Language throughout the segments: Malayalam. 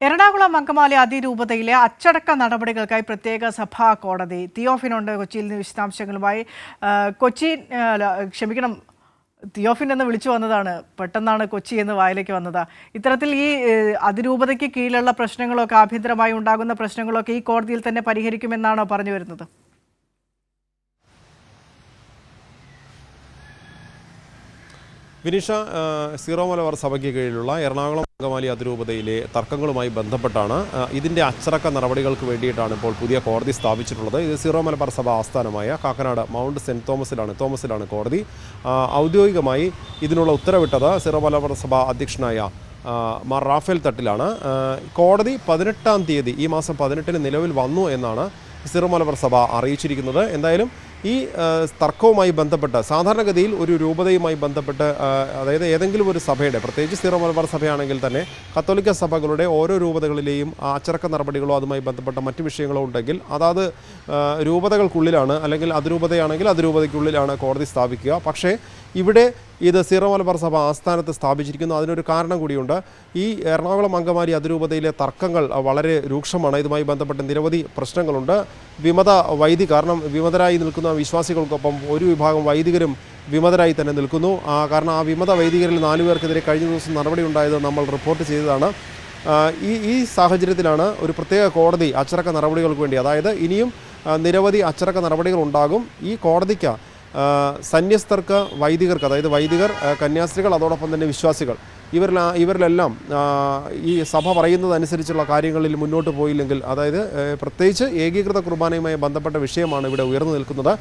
എറണാകുളം അങ്കമാലി അതിരൂപതയിലെ അച്ചടക്ക നടപടികൾക്കായി പ്രത്യേക സഭാ കോടതി. തിയോഫിനുണ്ട് കൊച്ചിയിൽ നിന്ന് വിശദാംശങ്ങളുമായി. തിയോഫിൻ എന്ന് വിളിച്ചു വന്നതാണ്, പെട്ടെന്നാണ് കൊച്ചി എന്ന് വായിലേക്ക് വന്നത്. ഇത്തരത്തിൽ ഈ അതിരൂപതയ്ക്ക് കീഴിലുള്ള പ്രശ്നങ്ങളൊക്കെ, ആഭ്യന്തരമായി ഉണ്ടാകുന്ന പ്രശ്നങ്ങളൊക്കെ ഈ കോടതിയിൽ തന്നെ പരിഹരിക്കുമെന്നാണോ പറഞ്ഞു വരുന്നത്? വിനിഷ, സീറോ മലബാർ സഭയ്ക്ക് കീഴിലുള്ള എറണാകുളം അങ്കമാലി അതിരൂപതയിലെ തർക്കങ്ങളുമായി ബന്ധപ്പെട്ടാണ് ഇതിൻ്റെ അച്ചടക്ക നടപടികൾക്ക് വേണ്ടിയിട്ടാണ് ഇപ്പോൾ പുതിയ കോടതി സ്ഥാപിച്ചിട്ടുള്ളത്. ഇത് സീറോ മലബാർ സഭ ആസ്ഥാനമായ കാക്കനാട് മൗണ്ട് സെൻറ്റ് തോമസിലാണ് കോടതി. ഔദ്യോഗികമായി ഇതിനുള്ള ഉത്തരവിട്ടത് സീറോ മലബാർ സഭ അധ്യക്ഷനായ മാർ റാഫേൽ തട്ടിലാണ്. കോടതി 18-ാം തീയതി, ഈ മാസം 18-ന് നിലവിൽ വന്നു എന്നാണ് സീറോ മലബാർ സഭ അറിയിച്ചിരിക്കുന്നത്. എന്തായാലും ഈ തർക്കവുമായി ബന്ധപ്പെട്ട് സാധാരണഗതിയിൽ ഒരു രൂപതയുമായി ബന്ധപ്പെട്ട്, അതായത് ഏതെങ്കിലും ഒരു സഭയുടെ, പ്രത്യേകിച്ച് സീറോ മലബാർ സഭയാണെങ്കിൽ തന്നെ കത്തോലിക്ക സഭകളുടെ ഓരോ രൂപതകളിലെയും അച്ചടക്ക നടപടികളോ അതുമായി ബന്ധപ്പെട്ട മറ്റു വിഷയങ്ങളോ ഉണ്ടെങ്കിൽ അതാത് രൂപതകൾക്കുള്ളിലാണ്, അല്ലെങ്കിൽ അതിരൂപതയാണെങ്കിൽ അതിരൂപതയ്ക്കുള്ളിലാണ് കോടതി സ്ഥാപിക്കുക. പക്ഷേ ഇവിടെ ഇത് സീറോ മലബാർ സഭ ആസ്ഥാനത്ത് സ്ഥാപിച്ചിരിക്കുന്നു. അതിനൊരു കാരണം കൂടിയുണ്ട്. ഈ എറണാകുളം അങ്കമാലി അതിരൂപതയിലെ തർക്കങ്ങൾ വളരെ രൂക്ഷമാണ്. ഇതുമായി ബന്ധപ്പെട്ട് നിരവധി പ്രശ്നങ്ങളുണ്ട്. കാരണം വിമതരായി നിൽക്കുന്ന വിശ്വാസികൾക്കൊപ്പം ഒരു വിഭാഗം വൈദികരും വിമതരായി തന്നെ നിൽക്കുന്നു. കാരണം ആ വിമത വൈദികരിൽ 4 പേർക്കെതിരെ കഴിഞ്ഞ ദിവസം നടപടി ഉണ്ടായത് നമ്മൾ റിപ്പോർട്ട് ചെയ്തതാണ്. ഈ സാഹചര്യത്തിലാണ് ഒരു പ്രത്യേക കോടതി അച്ചടക്ക നടപടികൾക്ക് വേണ്ടി, അതായത് ഇനിയും നിരവധി അച്ചടക്ക നടപടികൾ ഉണ്ടാകും. ഈ കോടതിക്ക് സന്യസ്തർക്ക്, വൈദികർക്ക്, അതായത് വൈദികർ, കന്യാസ്ത്രീകൾ, അതോടൊപ്പം തന്നെ വിശ്വാസികൾ, ഇവരിലെല്ലാം ഈ സഭ പറയുന്നതനുസരിച്ചുള്ള കാര്യങ്ങളിൽ മുന്നോട്ട് പോയില്ലെങ്കിൽ, അതായത് പ്രത്യേകിച്ച് ഏകീകൃത കുർബാനയുമായി ബന്ധപ്പെട്ട വിഷയമാണ് ഇവിടെ ഉയർന്നു നിൽക്കുന്നത്.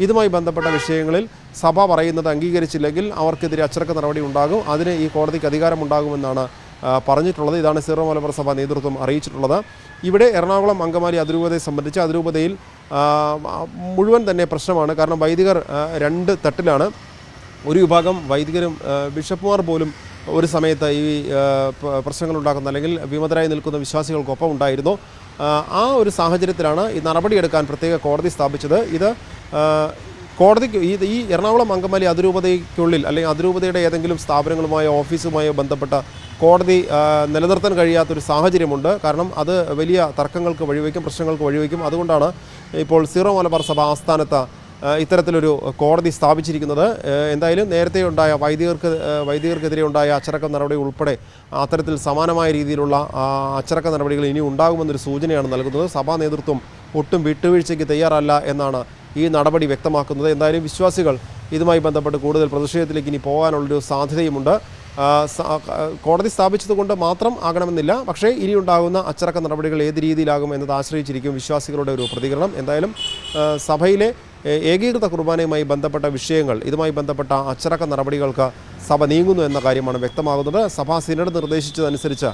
ഇതുമായി ബന്ധപ്പെട്ട വിഷയങ്ങളിൽ സഭ പറയുന്നത് അംഗീകരിച്ചില്ലെങ്കിൽ അവർക്കെതിരെ അച്ചടക്ക നടപടി ഉണ്ടാകും. അതിന് ഈ കോടതിക്ക് അധികാരമുണ്ടാകുമെന്നാണ് പറഞ്ഞിട്ടുള്ളത്. ഇതാണ് സീറോ മലബാർ സഭ നേതൃത്വം അറിയിച്ചിട്ടുള്ളത്. ഇവിടെ എറണാകുളം അങ്കമാലി അതിരൂപതയെ സംബന്ധിച്ച് അതിരൂപതയിൽ മുഴുവൻ തന്നെ പ്രശ്നമാണ്. കാരണം വൈദികർ 2 തട്ടിലാണ്. ഒരു വിഭാഗം വൈദികരും ബിഷപ്പുമാർ പോലും ഒരു സമയത്ത് ഈ പ്രശ്നങ്ങളുണ്ടാക്കുന്ന, അല്ലെങ്കിൽ വിമതരായി നിൽക്കുന്ന വിശ്വാസികൾക്കൊപ്പം ഉണ്ടായിരുന്നു. ആ ഒരു സാഹചര്യത്തിലാണ് ഈ നടപടിയെടുക്കാൻ പ്രത്യേക കോടതി സ്ഥാപിച്ചത്. ഇത് കോടതിക്ക് ഈ എറണാകുളം അങ്കമാലി അതിരൂപതയ്ക്കുള്ളിൽ, അല്ലെങ്കിൽ അതിരൂപതയുടെ ഏതെങ്കിലും സ്ഥാപനങ്ങളുമായോ ഓഫീസുമായോ ബന്ധപ്പെട്ട കോടതി നിലനിർത്താൻ കഴിയാത്തൊരു സാഹചര്യമുണ്ട്. കാരണം അത് വലിയ തർക്കങ്ങൾക്ക് വഴിവെക്കും, പ്രശ്നങ്ങൾക്ക് വഴിവെക്കും. അതുകൊണ്ടാണ് ഇപ്പോൾ സീറോ മലബാർ സഭ ആസ്ഥാനത്ത് ഇത്തരത്തിലൊരു കോടതി സ്ഥാപിച്ചിരിക്കുന്നത്. എന്തായാലും നേരത്തെ ഉണ്ടായ വൈദികർക്കെതിരെ ഉണ്ടായ അച്ചടക്ക നടപടി ഉൾപ്പെടെ അത്തരത്തിൽ സമാനമായ രീതിയിലുള്ള അച്ചടക്ക നടപടികൾ ഇനി ഉണ്ടാകുമെന്നൊരു സൂചനയാണ് നൽകുന്നത്. സഭാ നേതൃത്വം ഒട്ടും വിട്ടുവീഴ്ചയ്ക്ക് തയ്യാറല്ല എന്നാണ് ഈ നടപടി വ്യക്തമാക്കുന്നത്. എന്തായാലും വിശ്വാസികൾ ഇതുമായി ബന്ധപ്പെട്ട് കൂടുതൽ പ്രതിഷേധത്തിലേക്ക് ഇനി പോകാനുള്ളൊരു സാധ്യതയുമുണ്ട്. കോടതി സ്ഥാപിച്ചതുകൊണ്ട് മാത്രം ആകണമെന്നില്ല, പക്ഷേ ഇനിയുണ്ടാകുന്ന അച്ചടക്ക നടപടികൾ ഏത് രീതിയിലാകും എന്നത് ആശ്രയിച്ചിരിക്കും വിശ്വാസികളുടെ ഒരു പ്രതികരണം. എന്തായാലും സഭയിലെ ഏകീകൃത കുർബാനയുമായി ബന്ധപ്പെട്ട വിഷയങ്ങൾ, ഇതുമായി ബന്ധപ്പെട്ട അച്ചടക്ക നടപടികൾക്ക് സഭ നീങ്ങുന്നു എന്ന കാര്യമാണ് വ്യക്തമാകുന്നത്. സഭാ സിനഡ് നിർദ്ദേശിച്ചതനുസരിച്ച്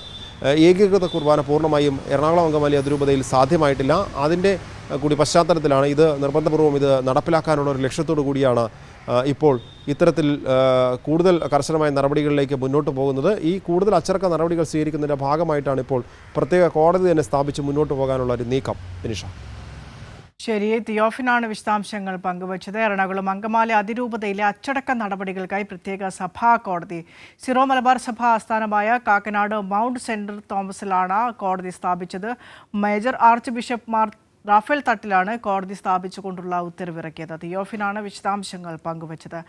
ഏകീകൃത കുർബാന പൂർണ്ണമായും എറണാകുളം അങ്കമാലി അതിരൂപതയിൽ സാധ്യമായിട്ടില്ല. അതിൻ്റെ കൂടി പശ്ചാത്തലത്തിലാണ് ഇത് നിർബന്ധപൂർവ്വം ഇത് നടപ്പിലാക്കാനുള്ള ഒരു ലക്ഷ്യത്തോടു കൂടിയാണ് ഇപ്പോൾ ഇത്തരത്തിൽ കൂടുതൽ കർശനമായ നടപടികളിലേക്ക് മുന്നോട്ട് പോകുന്നത്. ഈ കൂടുതൽ അച്ചടക്ക നടപടികൾ സ്വീകരിക്കുന്നതിൻ്റെ ഭാഗമായിട്ടാണ് ഇപ്പോൾ പ്രത്യേക കോടതി തന്നെ സ്ഥാപിച്ച് മുന്നോട്ട് പോകാനുള്ള ഒരു നീക്കം. വിനിഷ. ശരി, തിയോഫിനാണ് വിശദാംശങ്ങൾ പങ്കുവച്ചത്. എറണാകുളം അങ്കമാലി അതിരൂപതയിലെ അച്ചടക്ക നടപടികൾക്കായി പ്രത്യേക സഭാ കോടതി. സീറോ മലബാർ സഭ ആസ്ഥാനമായ കാക്കനാട് മൗണ്ട് സെൻറ്റ് തോമസിലാണ് കോടതി സ്ഥാപിച്ചത്. Major archbishop Mar Raphael തട്ടിലാണ് കോടതി സ്ഥാപിച്ചുകൊണ്ടുള്ള ഉത്തരവിറക്കിയത്. തിയോഫിനാണ് വിശദാംശങ്ങൾ പങ്കുവച്ചത്.